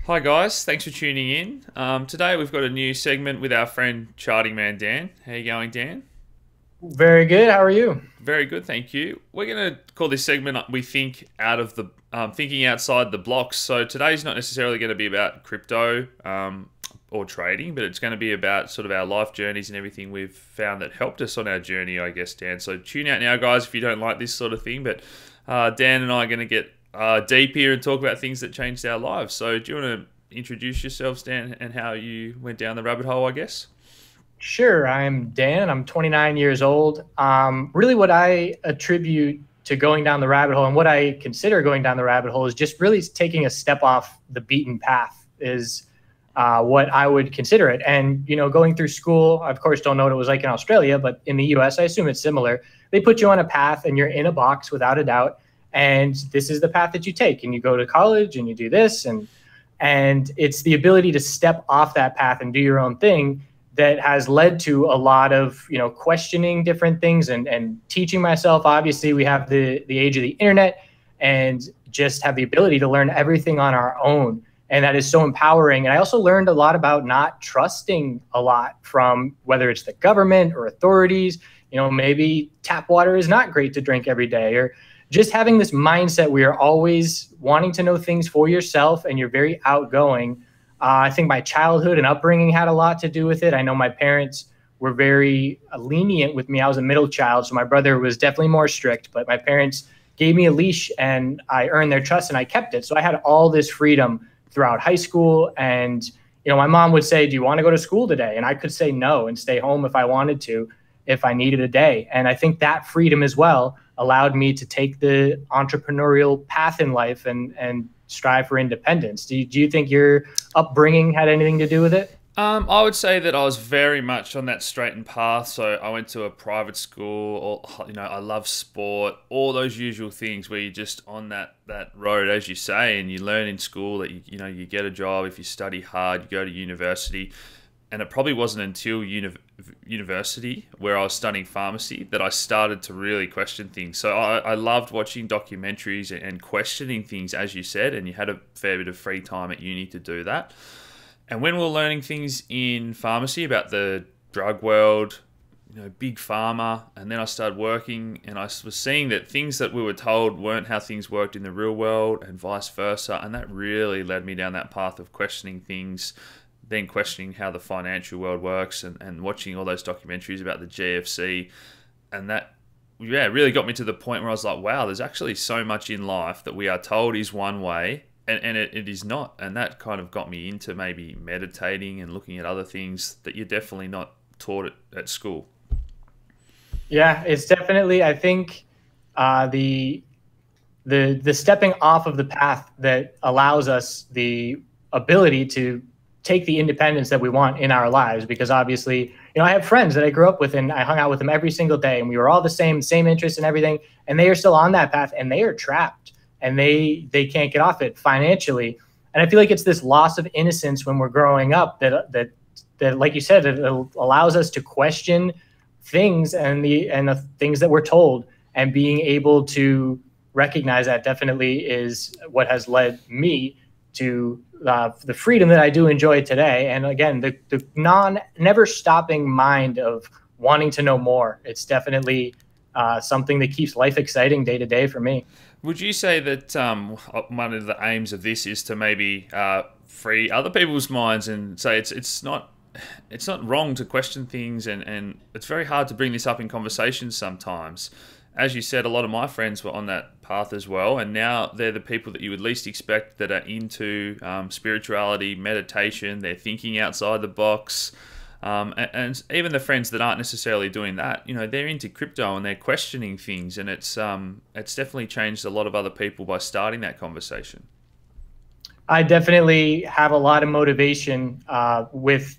Hi guys, thanks for tuning in. Today we've got a new segment with our friend Charting Man Dan. How you going, Dan? Very good. How are you? Very good, thank you. We're going to call this segment "We Think Out of the Thinking Outside the Blocks." So today's not necessarily going to be about crypto or trading, but it's going to be about sort of our life journeys and everything we've found that helped us on our journey, I guess, Dan. So tune out now, guys, if you don't like this sort of thing. But Dan and I are going to get deep here and talk about things that changed our lives. So do you want to introduce yourselves, Dan, and how you went down the rabbit hole, I guess? Sure. I'm Dan. I'm 29 years old. Really, what I attribute to going down the rabbit hole and what I consider going down the rabbit hole is just really taking a step off the beaten path is what I would consider it. And, going through school, I, of course, don't know what it was like in Australia, but in the US, I assume it's similar. They put you on a path and you're in a box without a doubt. And this is the path that you take. And you go to college and you do this. And it's the ability to step off that path and do your own thing that has led to a lot of questioning different things and teaching myself. Obviously, we have the age of the internet and just have the ability to learn everything on our own, and that is so empowering. And I also learned a lot about not trusting a lot from whether it's the government or authorities. Maybe tap water is not great to drink every day, or just having this mindset where you're always wanting to know things for yourself and you're very outgoing. I think my childhood and upbringing had a lot to do with it. I know my parents were very lenient with me. I was a middle child, so my brother was definitely more strict, but my parents gave me a leash and I earned their trust and I kept it. So I had all this freedom throughout high school. And, my mom would say, "Do you want to go to school today?" And I could say no and stay home if I wanted to, if I needed a day. And I think that freedom as well allowed me to take the entrepreneurial path in life and strive for independence. Do you think your upbringing had anything to do with it? I would say that I was very much on that straightened path. So I went to a private school, or I love sport, all those usual things where you're just on that road, as you say, and you learn in school that you get a job if you study hard, you go to university. And it probably wasn't until university, where I was studying pharmacy, that I started to really question things. So I loved watching documentaries and questioning things, as you said, and you had a fair bit of free time at uni to do that. And when we were learning things in pharmacy about the drug world, big pharma, and then I started working and I was seeing that things that we were told weren't how things worked in the real world and vice versa. And that really led me down that path of questioning things, then questioning how the financial world works, and watching all those documentaries about the GFC. And that, yeah, really got me to the point where I was like, wow, there's actually so much in life that we are told is one way, and it is not. And that kind of got me into maybe meditating and looking at other things that you're definitely not taught at school. Yeah, it's definitely, I think, the stepping off of the path that allows us the ability to take the independence that we want in our lives. Because obviously, I have friends that I grew up with and I hung out with them every single day, and we were all the same interests and everything, and they are still on that path and they are trapped and they can't get off it financially. And I feel like it's this loss of innocence when we're growing up that like you said, it allows us to question things and the things that we're told, and being able to recognize that definitely is what has led me to the freedom that I do enjoy today. And again, the never stopping mind of wanting to know more. It's definitely something that keeps life exciting day to day for me. Would you say that one of the aims of this is to maybe free other people's minds and say it's not wrong to question things, and it's very hard to bring this up in conversations sometimes. As you said, a lot of my friends were on that path as well, and now they're the people that you would least expect that are into spirituality, meditation. They're thinking outside the box, and even the friends that aren't necessarily doing that, they're into crypto and they're questioning things, and it's definitely changed a lot of other people by starting that conversation. I definitely have a lot of motivation with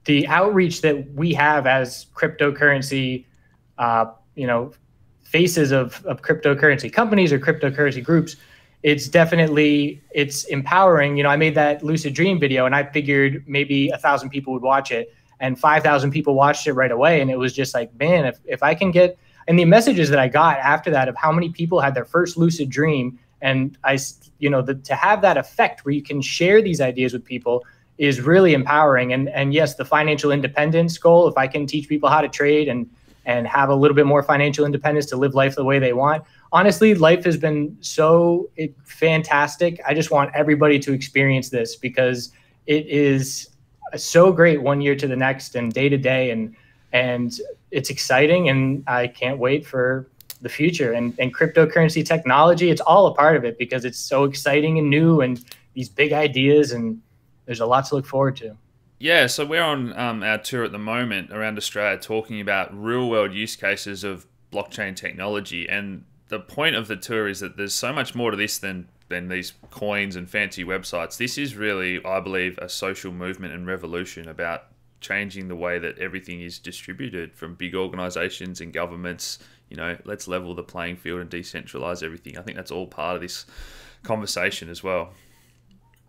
the outreach that we have as cryptocurrency, you know, faces of cryptocurrency companies or cryptocurrency groups. It's empowering. I made that lucid dream video and I figured maybe 1,000 people would watch it, and 5,000 people watched it right away. And it was just like, man, if I can get, and the messages that I got after that of how many people had their first lucid dream And to have that effect where you can share these ideas with people is really empowering. And yes, the financial independence goal, if I can teach people how to trade and have a little bit more financial independence to live life the way they want. Honestly, life has been so fantastic. I just want everybody to experience this because it is so great one year to the next and day to day. And it's exciting. And I can't wait for the future and cryptocurrency technology. It's all a part of it because it's so exciting and new and these big ideas. And there's a lot to look forward to. Yeah, so we're on our tour at the moment around Australia talking about real world use cases of blockchain technology. And the point of the tour is that there's so much more to this than these coins and fancy websites. This is really, I believe, a social movement and revolution about changing the way that everything is distributed from big organizations and governments. Let's level the playing field and decentralize everything. I think that's all part of this conversation as well.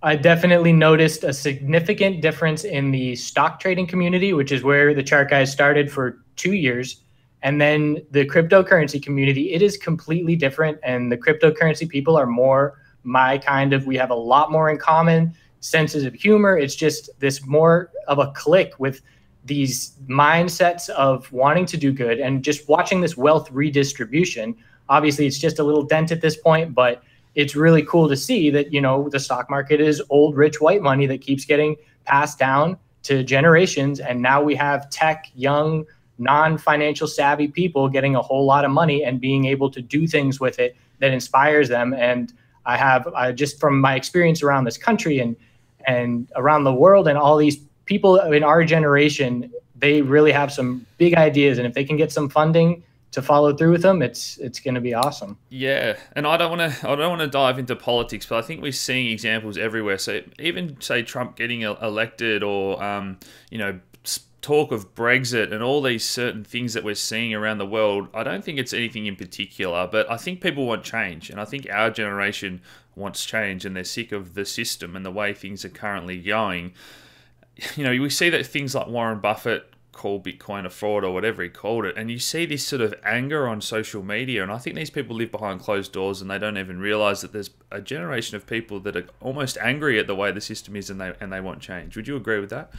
I definitely noticed a significant difference in the stock trading community, which is where the Chart Guys started for 2 years. And then the cryptocurrency community, it is completely different. And the cryptocurrency people are more my kind of, we have a lot more in common, senses of humor. It's just this more of a click with these mindsets of wanting to do good and just watching this wealth redistribution. Obviously, it's just a little dent at this point, but it's really cool to see that, the stock market is old, rich, white money that keeps getting passed down to generations. And now we have tech, young, non-financial savvy people getting a whole lot of money and being able to do things with it that inspires them. And I just from my experience around this country and around the world and all these people in our generation, they really have some big ideas. And if they can get some funding to follow through with them, it's going to be awesome. Yeah, and I don't want to dive into politics, but I think we're seeing examples everywhere. So even say Trump getting elected, or talk of Brexit and all these certain things that we're seeing around the world. I don't think it's anything in particular, but I think people want change, and I think our generation wants change, and they're sick of the system and the way things are currently going. We see that things like Warren Buffett call Bitcoin a fraud or whatever he called it, and you see this sort of anger on social media, and I think these people live behind closed doors and they don't even realize that there's a generation of people that are almost angry at the way the system is, and they want change. Would you agree with that?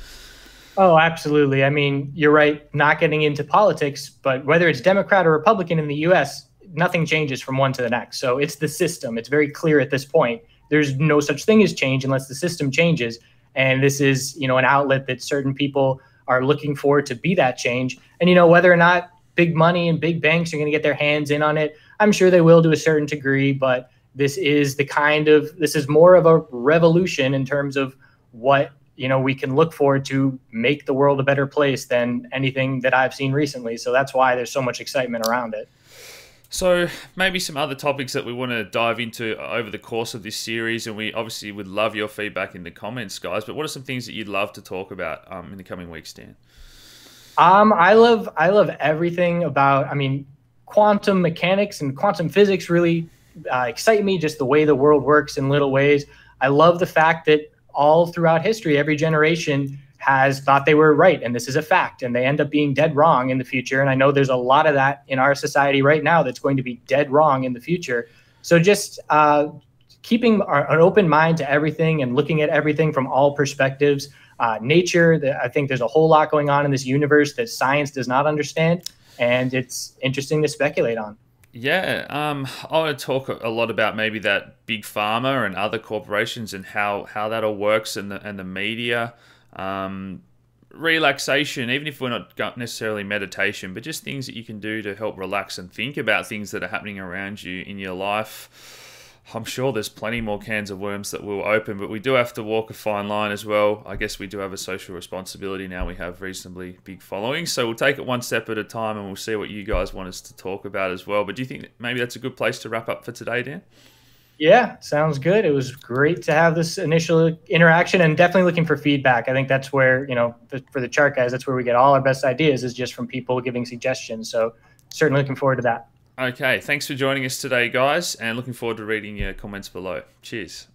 Oh, absolutely. I mean, you're right, not getting into politics, but whether it's Democrat or Republican in the US, nothing changes from one to the next. So it's the system. It's very clear at this point. There's no such thing as change unless the system changes. And this is, an outlet that certain people are looking for to be that change. And, whether or not big money and big banks are going to get their hands in on it, I'm sure they will to a certain degree, but this is more of a revolution in terms of what, we can look forward to make the world a better place than anything that I've seen recently. So that's why there's so much excitement around it. So maybe some other topics that we want to dive into over the course of this series, and we obviously would love your feedback in the comments, guys, but what are some things that you'd love to talk about in the coming weeks, Dan? I love everything about, quantum mechanics and quantum physics really excite me, just the way the world works in little ways. I love the fact that all throughout history, every generation has thought they were right, and this is a fact, and they end up being dead wrong in the future. And I know there's a lot of that in our society right now that's going to be dead wrong in the future. So just keeping an open mind to everything and looking at everything from all perspectives. Nature, I think there's a whole lot going on in this universe that science does not understand, and it's interesting to speculate on. Yeah, I want to talk a lot about maybe that big pharma and other corporations and how that all works, and the media. Relaxation, even if we're not necessarily meditation, but just things that you can do to help relax and think about things that are happening around you in your life. I'm sure there's plenty more cans of worms that will open, but we do have to walk a fine line as well. I guess we do have a social responsibility now. We have reasonably big followings, so we'll take it one step at a time, and we'll see what you guys want us to talk about as well. But do you think maybe that's a good place to wrap up for today, Dan? Yeah, sounds good. It was great to have this initial interaction, and definitely looking for feedback. I think that's where, for the Chart Guys, that's where we get all our best ideas, is just from people giving suggestions. So certainly looking forward to that. Okay, thanks for joining us today, guys, and looking forward to reading your comments below. Cheers.